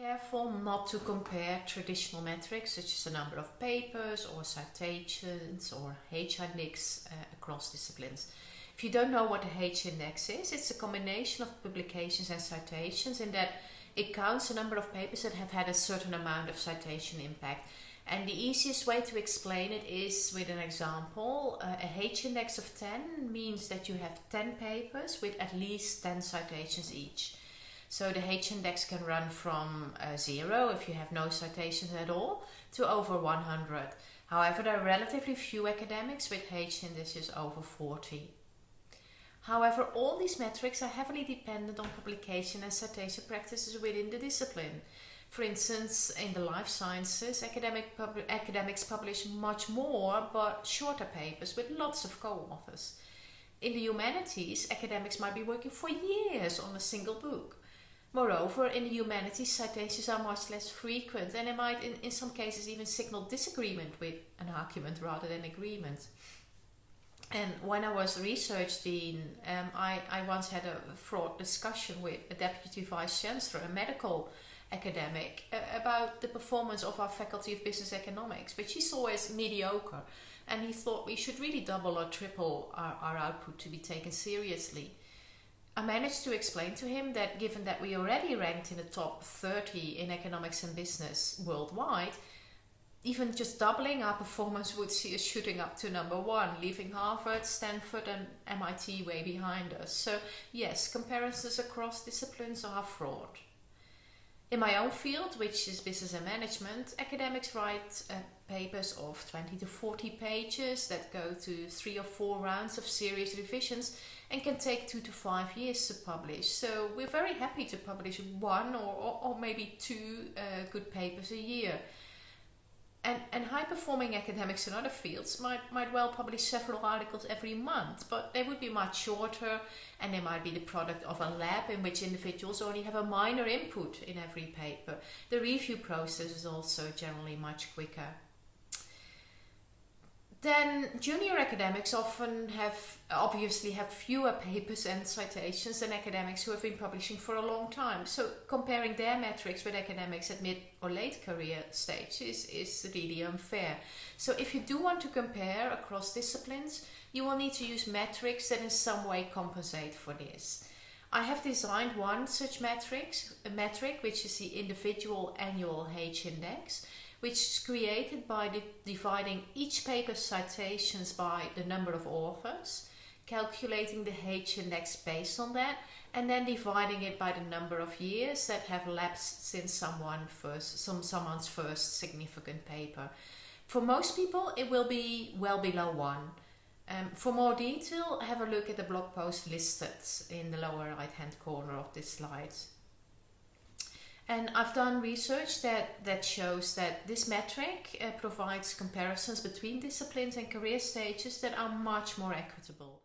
Careful not to compare traditional metrics such as the number of papers or citations or H-index across disciplines. If you don't know what the H-index is, it's a combination of publications and citations in that it counts the number of papers that have had a certain amount of citation impact. And the easiest way to explain it is with an example. A H-index of 10 means that you have 10 papers with at least 10 citations each. So the H-index can run from 0 if you have no citations at all to over 100. However, there are relatively few academics with H-indices over 40. However, all these metrics are heavily dependent on publication and citation practices within the discipline. For instance, in the life sciences, academics publish much more but shorter papers with lots of co-authors. In the humanities, academics might be working for years on a single book. Moreover, in the humanities, citations are much less frequent and they might in some cases even signal disagreement with an argument rather than agreement. And when I was research dean, I once had a fraught discussion with a deputy vice chancellor, a medical academic, about the performance of our faculty of business economics, which he saw as mediocre. And he thought we should really double or triple our output to be taken seriously. I managed to explain to him that given that we already ranked in the top 30 in economics and business worldwide, even just doubling our performance would see us shooting up to number 1, leaving Harvard, Stanford and MIT way behind us. So yes, comparisons across disciplines are fraught. In my own field, which is business and management, academics write papers of 20 to 40 pages that go to 3 or 4 rounds of serious revisions and can take 2 to 5 years to publish. So we're very happy to publish 1 or maybe 2 good papers a year. And high-performing academics in other fields might well publish several articles every month, but they would be much shorter and they might be the product of a lab in which individuals only have a minor input in every paper. The review process is also generally much quicker. Then junior academics often obviously have fewer papers and citations than academics who have been publishing for a long time. So comparing their metrics with academics at mid or late career stage is really unfair. So if you do want to compare across disciplines, you will need to use metrics that in some way compensate for this. I have designed one such metric, which is the individual annual H-index, which is created by dividing each paper's citations by the number of authors, calculating the H-index based on that, and then dividing it by the number of years that have lapsed since someone's first significant paper. For most people, it will be well below 1. For more detail, have a look at the blog post listed in the lower right-hand corner of this slide. And I've done research that shows that this metric provides comparisons between disciplines and career stages that are much more equitable.